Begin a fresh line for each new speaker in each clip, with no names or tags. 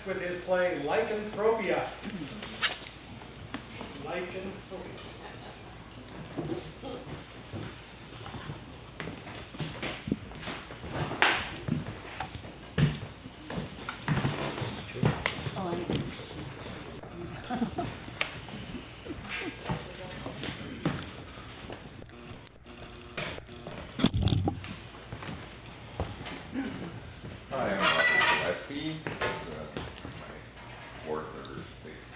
with his play Lycanthropia. Lycanthropia.
Hi, I'm Dr. Gillespie. My fourth or sixth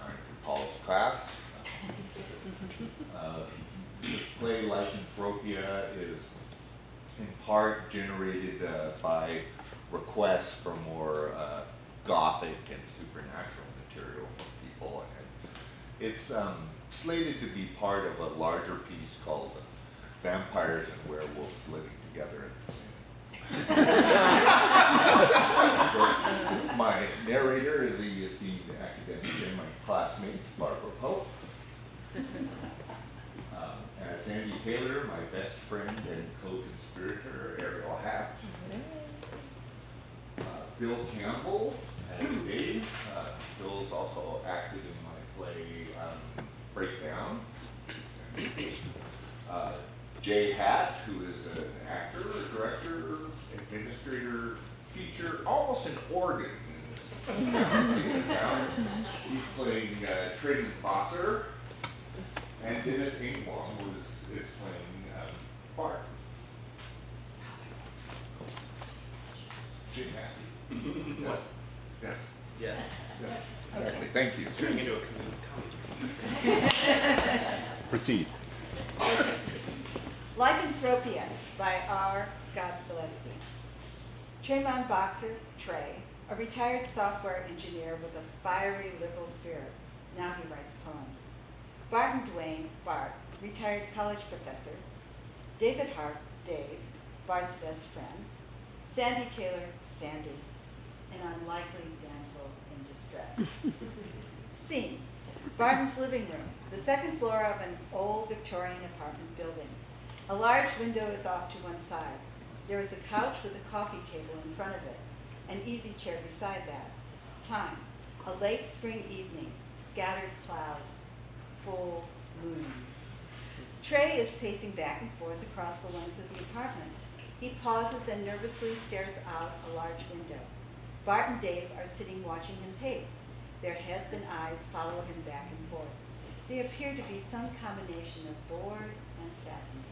kind of college class. This play, Lycanthropia, is in part generated by requests for more gothic and supernatural material from people. And it's slated to be part of a larger piece called Vampires and Werewolves Living Together in the Same. So my narrator is the esteemed academic and my classmate, Barbara Pope. As Sandy Taylor, my best friend and co-conspirator, Ariel Hatt. Bill Campbell as Dave. Bill's also acted in my play Breakdown. Jay Hatt, who is an actor, director, administrator, feature, almost an organ in this. He's playing Treman Bauxer, and Dennis Engblom is playing Barton. Jay Hatt. Yes. Yes.
Yes.
Yes. Exactly. Thank you.
It's turning into a comedy.
Proceed.
Lycanthropia by R. Scott Gillespie. Treman Bauxer, Trey, a retired software engineer with a fiery liberal spirit. Now he writes poems. Barton Duane, Bart, retired college professor. David Hart, Dave, Bart's best friend. Sandy Taylor, Sandy, an unlikely damsel in distress. Scene: Barton's living room, the second floor of an old Victorian apartment building. A large window is off to one side. There is a couch with a coffee table in front of it, an easy chair beside that. Time: a late spring evening, scattered clouds, full moon. Trey is pacing back and forth across the length of the apartment. He pauses and nervously stares out a large window. Bart and Dave are sitting watching him pace. Their heads and eyes follow him back and forth. They appear to be some combination of bored and fascinated.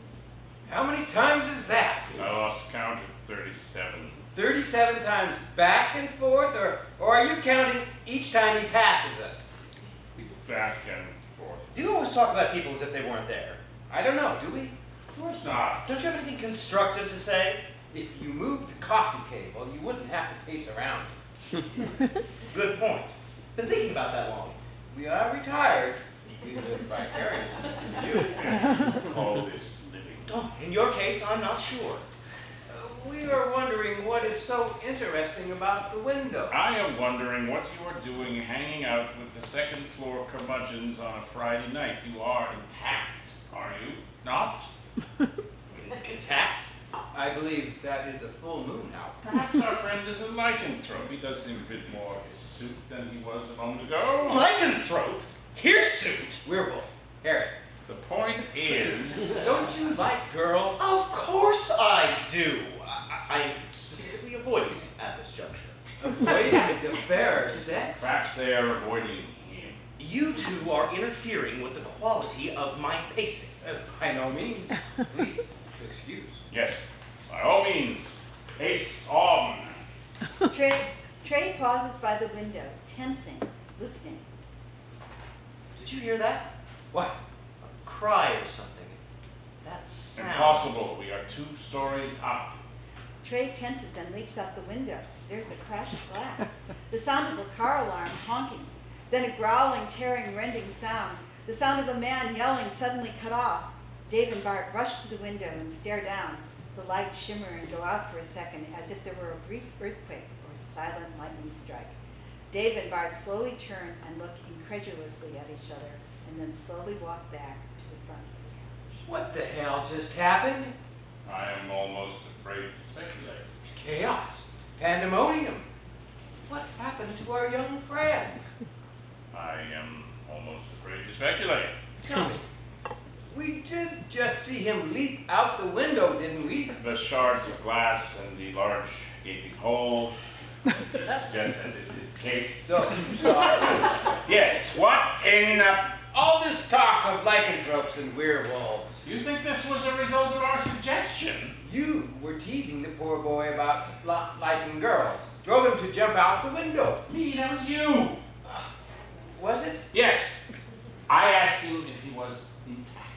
How many times is that?
I lost count at 37.
37 times back and forth, or are you counting each time he passes us?
Back and forth.
Do you always talk about people as if they weren't there?
I don't know, do we?
Of course not.
Don't you have anything constructive to say?
If you moved the coffee table, you wouldn't have to pace around it.
Good point. Been thinking about that long.
We are retired. We live vicariously through you.
Yes, call this living.
Oh, in your case, I'm not sure.
We are wondering what is so interesting about the window.
I am wondering what you are doing hanging out with the second floor curmudgeons on a Friday night. You are intact, are you not?
Intact?
I believe that is a full moon now.
Perhaps our friend is a lycanthrope. He does seem a bit more his suit than he was a moment ago.
Lycanthrope? Hirsute?
Werewolf. Harry.
The point is...
Don't you like girls?
Of course I do. I'm specifically avoiding it at this juncture.
Avoiding the fairer sex?
Perhaps they are avoiding him.
You two are interfering with the quality of my pacing.
By no means. Please, excuse.
Yes, by all means, pace on.
Trey pauses by the window, tensing, listening.
Did you hear that?
What?
A cry or something. That sound.
Impossible. We are 2 stories up.
Trey tenses and leaps out the window. There's a crash of glass. The sound of a car alarm honking. Then a growling, tearing, rending sound. The sound of a man yelling suddenly cut off. Dave and Bart rush to the window and stare down. The lights shimmer and go out for a second as if there were a brief earthquake or silent lightning strike. Dave and Bart slowly turn and look incredulously at each other and then slowly walk back to the front of the couch.
What the hell just happened?
I am almost afraid to speculate.
Chaos. Pandemonium. What happened to our young friend?
I am almost afraid to speculate.
Tell me. We did just see him leap out the window, didn't we?
The shards of glass and the large gaping hole suggest that this is the case.
So, you saw it.
Yes, what in the...
All this talk of lycanthropes and werewolves.
You think this was a result of our suggestion?
You were teasing the poor boy about liking girls. Drove him to jump out the window.
Me, that was you.
Was it?
Yes. I asked him if he was intact.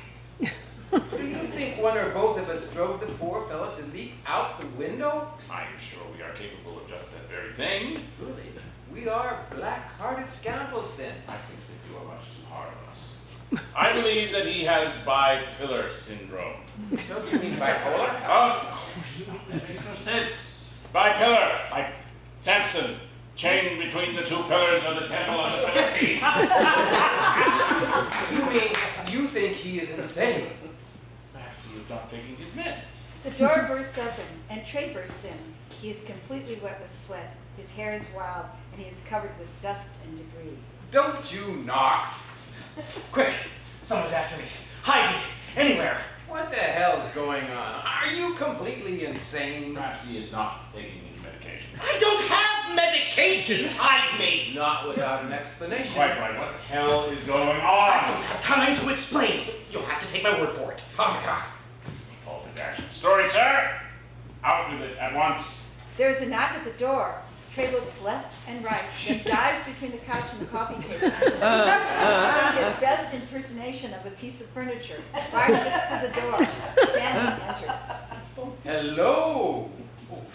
Do you think one or both of us drove the poor fellow to leap out the window?
I am sure we are capable of just that very thing.
Truly, we are black-hearted scoundrels then.
I think that you are much too hard on us. I believe that he has bipolar syndrome.
Don't you mean bipolar?
Of course not. That makes no sense. Bipolar, like Samson, chained between the two pillars of the temple of the Philistines.
You mean you think he is insane?
Perhaps he is not taking his meds.
The door bursts open, and Trey bursts in. He is completely wet with sweat. His hair is wild, and he is covered with dust and debris.
Don't you knock?
Quick! Someone's after me. Hide me! Anywhere!
What the hell's going on? Are you completely insane?
Perhaps he is not taking his medication.
I don't have medications! Hide me!
Not without an explanation.
Quite right. What the hell is going
I
on?
don't have time to explain. You'll have to take my word for it.
Oh my God.
Hold the dash. Story, sir. Out with it at once.
There is a knock at the door. Trey looks left and right, then dives between the couch and the coffee table. Showing his best impersonation of a piece of furniture. Bart gets to the door. Sandy enters.
Hello.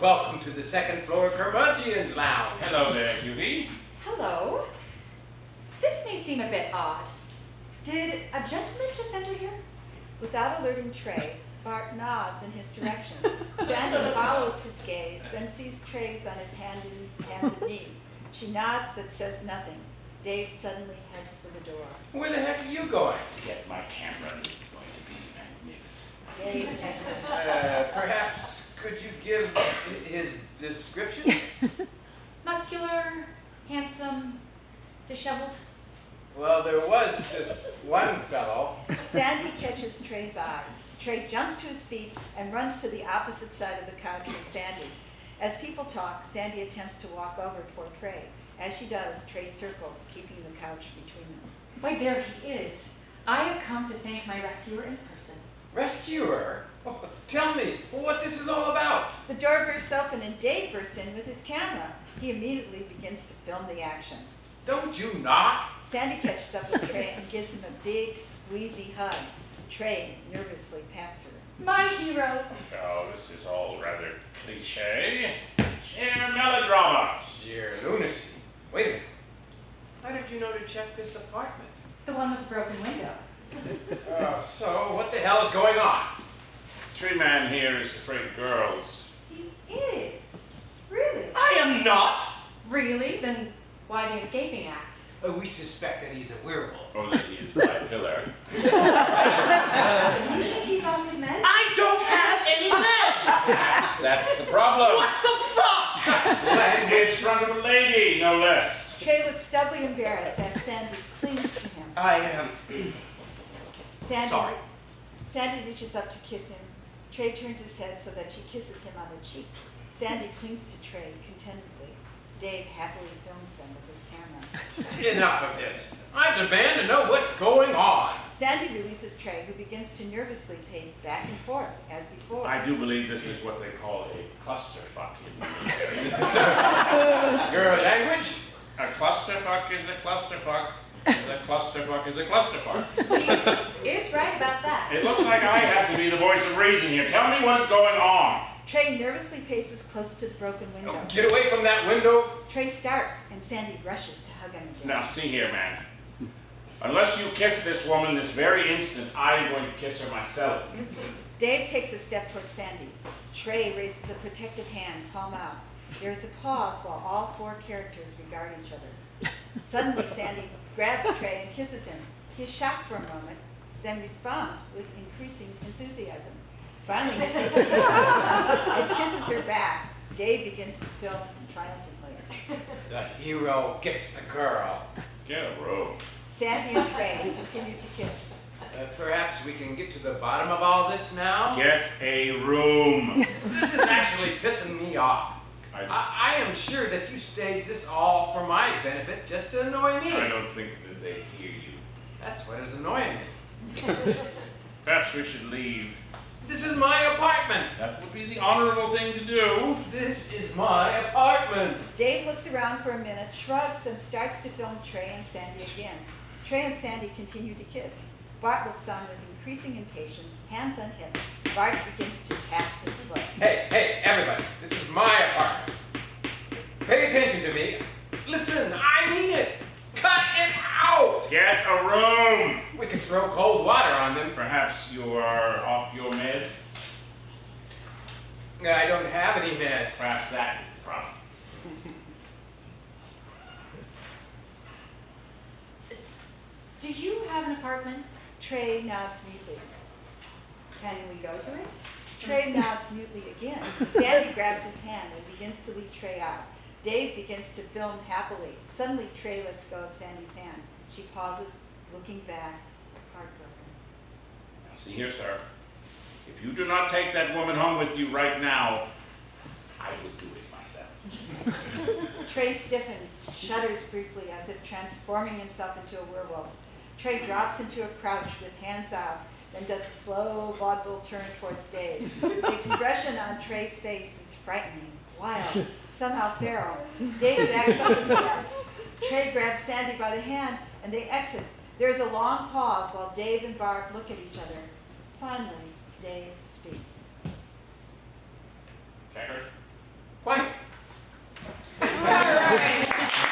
Welcome to the second floor curmudgeon's lounge.
Hello there, cutie.
Hello. This may seem a bit odd. Did a gentleman just enter here?
Without alerting Trey, Bart nods in his direction. Sandy follows his gaze, then sees Trey's on his hands and knees. She nods but says nothing. Dave suddenly heads for the door.
Where the heck are you going?
To get my camera, this is going to be magnificent.
Dave exits.
Perhaps could you give his description?
Muscular, handsome, disheveled.
Well, there was this one fellow.
Sandy catches Trey's eyes. Trey jumps to his feet and runs to the opposite side of the couch from Sandy. As people talk, Sandy attempts to walk over toward Trey. As she does, Trey circles, keeping the couch between them.
Why, there he is. I have come to thank my rescuer in person.
Rescuer? Oh, tell me what this is all about.
The door bursts open and Dave bursts in with his camera. He immediately begins to film the action.
Don't you knock?
Sandy catches up with Trey and gives him a big, squeezy hug. Trey nervously pats her.
My hero.
Oh, this is all rather cliche. Sheer melodrama.
Sheer lunacy. Wait a minute. How did you know to check this apartment?
The one with the broken window.
So what the hell is going on?
Treman here is afraid of girls.
He is. Really?
I am not!
Really? Then why the escaping act?
We suspect that he's a werewolf.
Or that he is bipolar.
Do you think he's off his meds?
I don't have any meds!
Perhaps that's the problem.
What the fuck?
Language from a lady, no less.
Trey looks doubly embarrassed as Sandy clings to him.
I am... Sorry.
Sandy reaches up to kiss him. Trey turns his head so that she kisses him on the cheek. Sandy clings to Trey contentedly. Dave happily films them with his camera.
Enough of this. I demand to know what's going on.
Sandy releases Trey, who begins to nervously pace back and forth, as before.
I do believe this is what they call a clusterfuck in the military.
Your language?
A clusterfuck is a clusterfuck. Is a clusterfuck is a clusterfuck.
He is right about that.
It looks like I have to be the voice of reason here. Tell me what's going on.
Trey nervously paces close to the broken window.
Get away from that window.
Trey starts, and Sandy rushes to hug him again.
Now see here, man. Unless you kiss this woman this very instant, I'm going to kiss her myself.
Dave takes a step towards Sandy. Trey raises a protective hand, palm out. There is a pause while all four characters regard each other. Suddenly, Sandy grabs Trey and kisses him. He is shocked for a moment, then responds with increasing enthusiasm. Finally, he takes her hand and kisses her back. Dave begins to film triumphantly.
The hero gets the girl.
Get a room.
Sandy and Trey continue to kiss.
Perhaps we can get to the bottom of all this now?
Get a room.
This is actually pissing me off. I am sure that you staged this all for my benefit just to annoy me.
I don't think that they hear you.
That's what is annoying me.
Perhaps we should leave.
This is my apartment.
That would be the honorable thing to do.
This is my apartment.
Dave looks around for a minute, shrugs, then starts to film Trey and Sandy again. Trey and Sandy continue to kiss. Bart looks on with increasing impatience, hands on hip. Bart begins to tap his foot.
Hey, everybody, this is my apartment. Pay attention to me. Listen, I mean it. Cut it out.
Get a room.
We can throw cold water on them.
Perhaps you are off your meds.
I don't have any meds.
Perhaps that is the problem.
Do you have an apartment?
Trey nods mutely.
Can we go to it?
Trey nods mutely again. Sandy grabs his hand and begins to lead Trey out. Dave begins to film happily. Suddenly, Trey lets go of Sandy's hand. She pauses, looking back, heartbroken.
Now see here, sir. If you do not take that woman home with you right now, I will do it myself.
Trey stiffens, shudders briefly as if transforming himself into a werewolf. Trey drops into a crouch with hands out, then does a slow vaudeville turn towards Dave. The expression on Trey's face is frightening, wild, somehow feral. Dave backs up a step. Trey grabs Sandy by the hand, and they exit. There is a long pause while Dave and Bart look at each other. Finally, Dave speaks.
Checker.
Quiet. All right.